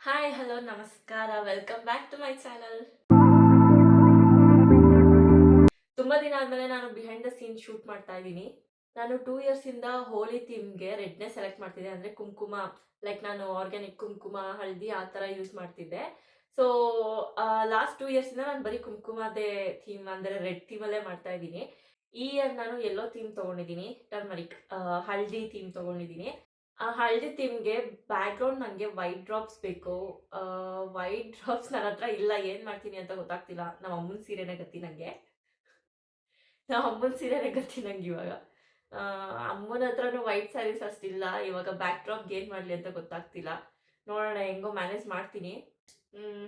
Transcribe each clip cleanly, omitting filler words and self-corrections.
Hi hello ನಮಸ್ಕಾರ welcome back to my channel. ತುಂಬಾ ದಿನ ಆದ್ಮೇಲೆ ನಾನು ಬಿಹೈಂಡ್ ದ ಸೀನ್ ಶೂಟ್ ಮಾಡ್ತಾ ಇದ್ದೀನಿ. ನಾನು 2 ಇಯರ್ಸ್ ಇಂದ ಹೋಲಿ ಥೀಮ್ಗೆ ರೆಡ್ನೇ ಸೆಲೆಕ್ಟ್ ಮಾಡ್ತಿದ್ದೆ. ಅಂದ್ರೆ ಕುಂಕುಮ, ಲೈಕ್ ನಾನು ಆರ್ಗ್ಯಾನಿಕ್ ಕುಂಕುಮ, ಹಳದಿ ಆ ಥರ ಯೂಸ್ ಮಾಡ್ತಿದ್ದೆ. ಸೊ ಲಾಸ್ಟ್ 2 ಇಯರ್ಸ್ ಇಂದ ನಾನು ಬರೀ ಕುಂಕುಮದೇ ಥೀಮ್ ಅಂದ್ರೆ ರೆಡ್ ಥೀಮಲ್ಲೇ ಮಾಡ್ತಾ ಇದ್ದೀನಿ. ಈ ಇಯರ್ ನಾನು ಯೆಲ್ಲೋ ಥೀಮ್ ತಗೊಂಡಿದ್ದೀನಿ, ಟರ್ಮರಿಕ್ ಹಳದಿ ಥೀಮ್ ತಗೊಂಡಿದ್ದೀನಿ. ಆ ಹಳದಿ ಥೀಮ್‌ಗೆ ಬ್ಯಾಕ್‌ಗ್ರೌಂಡ್ ನಂಗೆ ವೈಟ್ ಡ್ರಾಪ್ಸ್ ಬೇಕು. ವೈಟ್ ಡ್ರಾಪ್ಸ್ ನನ್ನ ಹತ್ರ ಇಲ್ಲ. ಏನ್ ಮಾಡ್ತೀನಿ ಅಂತ ಗೊತ್ತಾಗ್ತಿಲ್ಲ. ನಮ್ಮ ಅಮ್ಮನ ಸೀರೆನೇ ಗತಿ ನಂಗೆ. ನಮ್ಮ ಅಮ್ಮನ ಸೀರೆನೇ ಗತಿ ನಂಗಿವಾಗ. ಅಮ್ಮನ ಹತ್ರನೂ ವೈಟ್ ಸ್ಯಾರೀಸ್ ಅಷ್ಟಿಲ್ಲ. ಇವಾಗ ಬ್ಯಾಕ್ ಡ್ರಾಪ್‌ಗೆ ಏನ್ ಮಾಡ್ಲಿ ಅಂತ ಗೊತ್ತಾಗ್ತಿಲ್ಲ. ನೋಡೋಣ ಹೆಂಗೋ ಮ್ಯಾನೇಜ್ ಮಾಡ್ತೀನಿ. ಹ್ಮ್.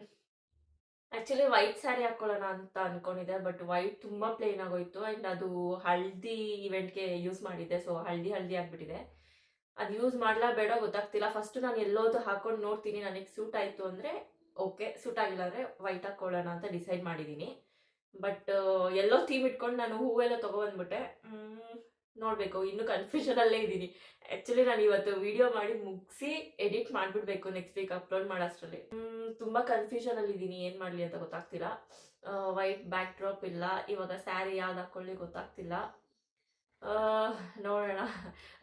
ಆಕ್ಚುಲಿ ವೈಟ್ ಸ್ಯಾರಿ ಹಾಕೊಳ್ಳೋಣ ಅಂತ ಅನ್ಕೊಂಡಿದ್ದೆ. ಬಟ್ ವೈಟ್ ತುಂಬಾ ಪ್ಲೇನ್ ಆಗೋಯ್ತು. ಅಂಡ್ ಅದು ಹಲ್ದಿ ಇವೆಂಟ್‌ಗೆ ಯೂಸ್ ಮಾಡಿದ್ದೆ. ಸೊ ಹಲ್ದಿ ಹಲ್ದಿ ಆಗ್ಬಿಟ್ಟಿದೆ. ಅದು ಯೂಸ್ ಮಾಡ್ಲಾ ಬೇಡ ಗೊತ್ತಾಗ್ತಿಲ್ಲ. ಫಸ್ಟ್ ನಾನು ಎಲ್ಲೋದು ಹಾಕೊಂಡು ನೋಡ್ತೀನಿ. ನನಗೆ ಸೂಟ್ ಆಯ್ತು ಅಂದ್ರೆ ಓಕೆ, ಸೂಟ್ ಆಗಿಲ್ಲ ಅಂದ್ರೆ ವೈಟ್ ಹಾಕೊಳ್ಳೋಣ ಅಂತ ಡಿಸೈಡ್ ಮಾಡಿದ್ದೀನಿ. ಬಟ್ ಎಲ್ಲೋ ಥೀಮ್ ಇಟ್ಕೊಂಡು ನಾನು ಹೂವೆಲ್ಲ ತಗೊಬಂದ್ಬಿಟ್ಟೆ. ನೋಡ್ಬೇಕು, ಇನ್ನು ಕನ್ಫ್ಯೂಷನ್ ಅಲ್ಲೇ ಇದ್ದೀನಿ. ಆಕ್ಚುಲಿ ನಾನು ಇವತ್ತು ವಿಡಿಯೋ ಮಾಡಿ ಮುಗಿಸಿ ಎಡಿಟ್ ಮಾಡಿಬಿಡ್ಬೇಕು ನೆಕ್ಸ್ಟ್ ವೀಕ್ ಅಪ್ಲೋಡ್ ಮಾಡೋಷ್ಟರಲ್ಲಿ. ತುಂಬಾ ಕನ್ಫ್ಯೂಷನ್ ಅಲ್ಲಿ ಇದ್ದೀನಿ, ಏನ್ ಮಾಡ್ಲಿ ಅಂತ ಗೊತ್ತಾಗ್ತಿಲ್ಲ. ವೈಟ್ ಬ್ಯಾಕ್ ಡ್ರಾಪ್ ಇಲ್ಲ. ಇವಾಗ ಸ್ಯಾರಿ ಯಾವ್ದು ಹಾಕೊಳ್ಳಿ ಗೊತ್ತಾಗ್ತಿಲ್ಲ. ನೋಡೋಣ.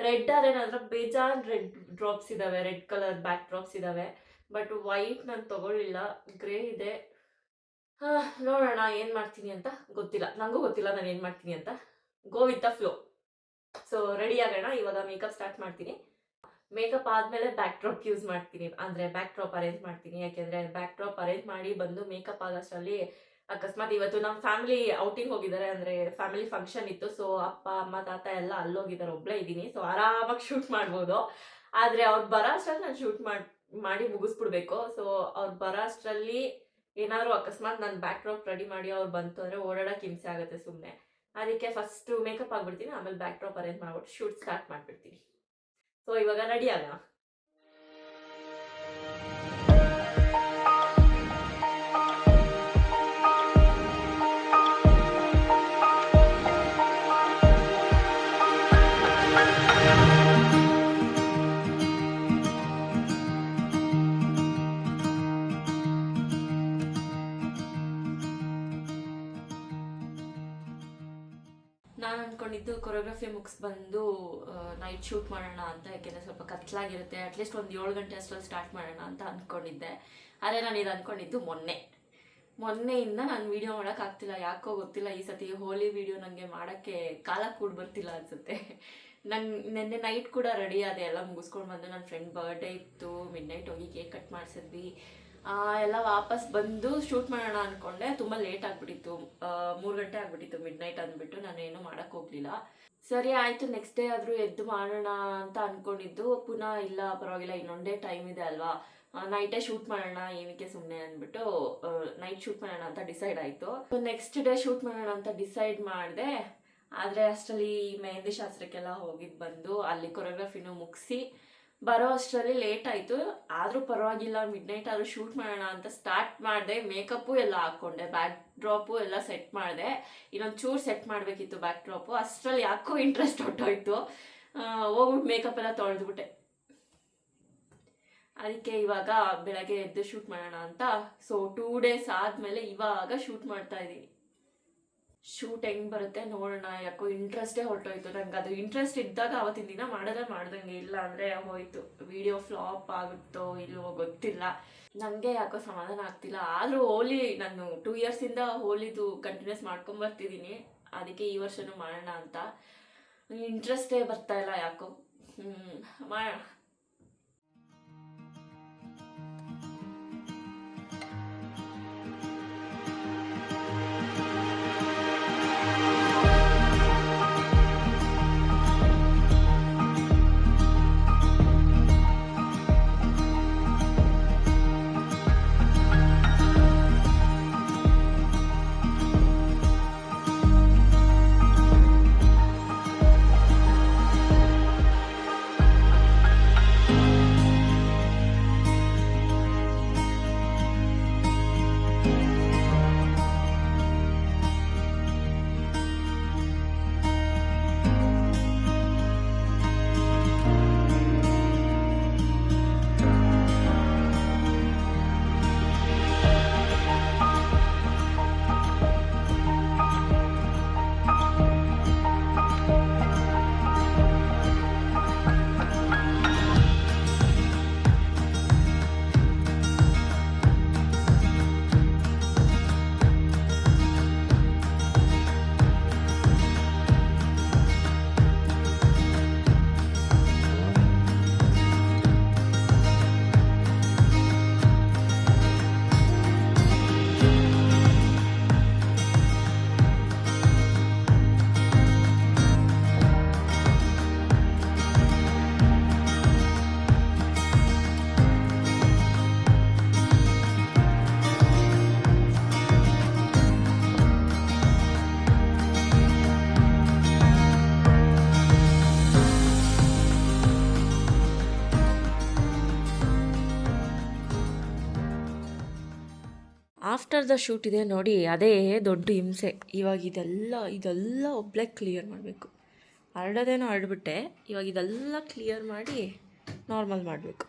ರೆಡ್ ಆದ್ರೆ ನನ್ನ ಹತ್ರ ಬೇಜಾನ್ ರೆಡ್ ಡ್ರಾಪ್ಸ್ ಇದಾವೆ, ರೆಡ್ ಕಲರ್ ಬ್ಯಾಕ್ ಡ್ರಾಪ್ಸ್ ಇದಾವೆ. ಬಟ್ ವೈಟ್ ನಾನು ತಗೊಳ್ಳಿಲ್ಲ, ಗ್ರೇ ಇದೆ. ನೋಡೋಣ ಏನ್ ಮಾಡ್ತೀನಿ ಅಂತ ಗೊತ್ತಿಲ್ಲ. ನಂಗೂ ಗೊತ್ತಿಲ್ಲ ನಾನು ಏನ್ ಮಾಡ್ತೀನಿ ಅಂತ. Go with the flow. So ready ಆಗೋಣ. ಇವಾಗ ಮೇಕಪ್ ಸ್ಟಾರ್ಟ್ ಮಾಡ್ತೀನಿ. ಮೇಕಪ್ ಆದ್ಮೇಲೆ ಬ್ಯಾಕ್ ಡ್ರಾಪ್ ಯೂಸ್ ಮಾಡ್ತೀನಿ, ಅಂದ್ರೆ ಬ್ಯಾಕ್ ಡ್ರಾಪ್ ಅರೇಂಜ್ ಮಾಡ್ತೀನಿ. ಯಾಕೆಂದ್ರೆ ಬ್ಯಾಕ್ ಡ್ರಾಪ್ ಅರೇಂಜ್ ಮಾಡಿ ಬಂದು ಮೇಕಪ್ ಆಗೋಷ್ಟರಲ್ಲಿ ಅಕಸ್ಮಾತ್ ಇವತ್ತು ನಮ್ಮ ಫ್ಯಾಮಿಲಿ ಔಟಿಂಗ್ ಹೋಗಿದ್ದಾರೆ, ಅಂದ್ರೆ ಫ್ಯಾಮಿಲಿ ಫಂಕ್ಷನ್ ಇತ್ತು. ಸೊ ಅಪ್ಪ ಅಮ್ಮ ತಾತ ಎಲ್ಲ ಅಲ್ಲೋಗಿದ್ದಾರೆ, ಒಬ್ಳೇ ಇದ್ದೀನಿ. ಸೊ ಆರಾಮಾಗಿ ಶೂಟ್ ಮಾಡ್ಬೋದು. ಆದ್ರೆ ಅವ್ರು ಬರೋ ಅಷ್ಟ್ರಲ್ಲಿ ನಾನು ಶೂಟ್ ಮಾಡಿ ಮುಗಿಸ್ಬಿಡ್ಬೇಕು. ಸೊ ಅವ್ರು ಬರೋ ಅಷ್ಟರಲ್ಲಿ ಏನಾದ್ರು ಅಕಸ್ಮಾತ್ ನಾನು ಬ್ಯಾಕ್ ಡ್ರಾಪ್ ರೆಡಿ ಮಾಡಿ ಅವ್ರು ಬಂತು ಅಂದ್ರೆ ಓಡಾಡಕ್ಕೆ ಹಿಂಸೆ ಆಗುತ್ತೆ ಸುಮ್ಮನೆ. ಅದಕ್ಕೆ ಫಸ್ಟ್ ಮೇಕಪ್ ಆಗ್ಬಿಡ್ತೀನಿ, ಆಮೇಲೆ ಬ್ಯಾಕ್ ಡ್ರಾಪ್ ಅರೇಂಜ್ ಮಾಡ್ಬಿಟ್ಟು ಶೂಟ್ ಸ್ಟಾರ್ಟ್ ಮಾಡ್ಬಿಡ್ತೀನಿ. ಸೊ ಇವಾಗ ರೆಡಿ ಆಗೋಣ. ನಾನು ಅನ್ಕೊಂಡಿದ್ದು ಕೊರಿಯೋಗ್ರಫಿ ಮುಗಿಸ್ಬಂದು ನೈಟ್ ಶೂಟ್ ಮಾಡೋಣ ಅಂತ. ಯಾಕೆಂದರೆ ಸ್ವಲ್ಪ ಕತ್ಲಾಗಿರುತ್ತೆ. ಅಟ್ಲೀಸ್ಟ್ ಒಂದು 7 ಗಂಟೆ ಅಷ್ಟರಲ್ಲಿ ಸ್ಟಾರ್ಟ್ ಮಾಡೋಣ ಅಂತ ಅಂದ್ಕೊಂಡಿದ್ದೆ. ಆದರೆ ನಾನು ಇದು ಅಂದ್ಕೊಂಡಿದ್ದು ಮೊನ್ನೆಯಿಂದ ನಾನು ವೀಡಿಯೋ ಮಾಡೋಕ್ಕಾಗ್ತಿಲ್ಲ. ಯಾಕೋ ಗೊತ್ತಿಲ್ಲ, ಈ ಸತಿ ಹೋಲಿ ವೀಡಿಯೋ ನನಗೆ ಮಾಡೋಕ್ಕೆ ಕಾಲ ಕೂಡ ಬರ್ತಿಲ್ಲ ಅನಿಸುತ್ತೆ. ನೆನ್ನೆ ನೈಟ್ ಕೂಡ ರೆಡಿ ಆದೆ, ಎಲ್ಲ ಮುಗಿಸ್ಕೊಂಡು ಬಂದು. ನನ್ನ ಫ್ರೆಂಡ್ ಬರ್ಡೇ ಇತ್ತು, ಮಿಡ್ ನೈಟ್ ಹೋಗಿ ಕೇಕ್ ಕಟ್ ಮಾಡಿಸಿದ್ವಿ. ಎಲ್ಲ ವಾಪಸ್ ಬಂದು ಶೂಟ್ ಮಾಡೋಣ ಅಂದ್ಕೊಂಡೆ. ತುಂಬ ಲೇಟ್ ಆಗಿಬಿಟ್ಟಿತ್ತು, 3 ಗಂಟೆ ಆಗಿಬಿಟ್ಟಿತ್ತು ಮಿಡ್ ನೈಟ್ ಅಂದ್ಬಿಟ್ಟು ನಾನೇನು ಮಾಡೋಕ್ಕೆ ಹೋಗಲಿಲ್ಲ. ಸರಿ ಆಯಿತು, ನೆಕ್ಸ್ಟ್ ಡೇ ಆದರೂ ಎದ್ದು ಮಾಡೋಣ ಅಂತ ಅಂದ್ಕೊಂಡಿದ್ದು. ಪುನಃ ಇಲ್ಲ ಪರವಾಗಿಲ್ಲ, ಇನ್ನೊಂದೇ ಟೈಮ್ ಇದೆ ಅಲ್ವಾ, ನೈಟೇ ಶೂಟ್ ಮಾಡೋಣ, ಏನಕ್ಕೆ ಸುಮ್ಮನೆ ಅಂದ್ಬಿಟ್ಟು ನೈಟ್ ಶೂಟ್ ಮಾಡೋಣ ಅಂತ ಡಿಸೈಡ್ ಆಯಿತು. ನೆಕ್ಸ್ಟ್ ಡೇ ಶೂಟ್ ಮಾಡೋಣ ಅಂತ ಡಿಸೈಡ್ ಮಾಡಿದೆ. ಆದರೆ ಅಷ್ಟರಲ್ಲಿ ಮೆಹಂದಿ ಶಾಸ್ತ್ರಕ್ಕೆಲ್ಲ ಹೋಗಿದ್ದು ಬಂದು ಅಲ್ಲಿ ಕೊರಿಯೋಗ್ರಫಿನೂ ಮುಗಿಸಿ ಬರೋ ಅಷ್ಟರಲ್ಲಿ ಲೇಟ್ ಆಯಿತು. ಆದರೂ ಪರವಾಗಿಲ್ಲ, ಮಿಡ್ ನೈಟ್ ಆದರೂ ಶೂಟ್ ಮಾಡೋಣ ಅಂತ ಸ್ಟಾರ್ಟ್ ಮಾಡಿದೆ. ಮೇಕಪ್ಪು ಎಲ್ಲ ಹಾಕ್ಕೊಂಡೆ, ಬ್ಯಾಕ್ ಡ್ರಾಪು ಎಲ್ಲ ಸೆಟ್ ಮಾಡಿದೆ. ಇನ್ನೊಂದು ಚೂರು ಸೆಟ್ ಮಾಡಬೇಕಿತ್ತು ಬ್ಯಾಕ್ ಡ್ರಾಪು. ಅಷ್ಟರಲ್ಲಿ ಯಾಕೋ ಇಂಟ್ರೆಸ್ಟ್ ಹೊಟ್ಟೋಯ್ತು. ಹೋಗ್ಬಿಟ್ಟು ಮೇಕಪ್ ಎಲ್ಲ ತೊಳೆದ್ಬಿಟ್ಟೆ. ಅದಕ್ಕೆ ಇವಾಗ ಬೆಳಗ್ಗೆ ಎದ್ದು ಶೂಟ್ ಮಾಡೋಣ ಅಂತ. ಸೊ 2 ಡೇಸ್ ಆದಮೇಲೆ ಇವಾಗ ಶೂಟ್ ಮಾಡ್ತಾ ಇದ್ದೀನಿ. ಶೂಟ್ ಹೆಂಗೆ ಬರುತ್ತೆ ನೋಡೋಣ. ಯಾಕೋ ಇಂಟ್ರೆಸ್ಟೇ ಹೊರಟೋಯ್ತು ನಂಗೆ. ಅದು ಇಂಟ್ರೆಸ್ಟ್ ಇದ್ದಾಗ ಅವತ್ತಿನ ದಿನ ಮಾಡ್ದಂಗೆ, ಇಲ್ಲ ಅಂದರೆ ಹೋಯ್ತು. ವಿಡಿಯೋ ಫ್ಲಾಪ್ ಆಗುತ್ತೋ ಇಲ್ವೋ ಗೊತ್ತಿಲ್ಲ. ನನಗೆ ಯಾಕೋ ಸಮಾಧಾನ ಆಗ್ತಿಲ್ಲ. ಆದರೂ ಹೋಲಿ ನಾನು 2 ಇಯರ್ಸಿಂದ ಹೋಲಿದು ಕಂಟಿನ್ಯೂಸ್ ಮಾಡ್ಕೊಂಬರ್ತಿದ್ದೀನಿ. ಅದಕ್ಕೆ ಈ ವರ್ಷನೂ ಮಾಡೋಣ ಅಂತ ಇಂಟ್ರೆಸ್ಟೇ ಬರ್ತಾ ಇಲ್ಲ ಯಾಕೋ. ಮಾಡೋಣ. ಆಫ್ಟರ್ ದ ಶೂಟ್ ಇದೆ ನೋಡಿ, ಅದೇ ದೊಡ್ಡ ಹಿಂಸೆ. ಇವಾಗ ಇದೆಲ್ಲ ಒಬ್ಬಳೇ ಕ್ಲಿಯರ್ ಮಾಡಬೇಕು. ಹರಡೋದೇನೋ ಹರಡ್ಬಿಟ್ಟೆ, ಇವಾಗ ಇದೆಲ್ಲ ಕ್ಲಿಯರ್ ಮಾಡಿ ನಾರ್ಮಲ್ ಮಾಡಬೇಕು.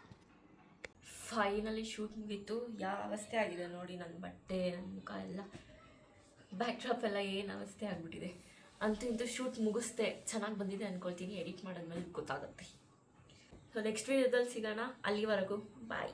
ಫೈನಲಿ ಶೂಟ್ ಮುಗೀತು. ಯಾವ ಅವಸ್ಥೆ ಆಗಿದೆ ನೋಡಿ, ನನ್ನ ಬಟ್ಟೆ, ನನ್ನ ಮುಖ ಎಲ್ಲ, ಬ್ಯಾಕ್ ಡ್ರಾಪ್ ಎಲ್ಲ ಏನು ಅವಸ್ಥೆ ಆಗಿಬಿಟ್ಟಿದೆ. ಅಂತೂ ಇಂತೂ ಶೂಟ್ ಮುಗಿಸ್ದೆ, ಚೆನ್ನಾಗಿ ಬಂದಿದೆ ಅಂದ್ಕೊಳ್ತೀನಿ. ಎಡಿಟ್ ಮಾಡಿದ್ಮೇಲೆ ಗೊತ್ತಾಗುತ್ತೆ. ಸೊ ನೆಕ್ಸ್ಟ್ ವೀಡಿಯೋದಲ್ಲಿ ಸಿಗೋಣ. ಅಲ್ಲಿವರೆಗೂ ಬಾಯ್.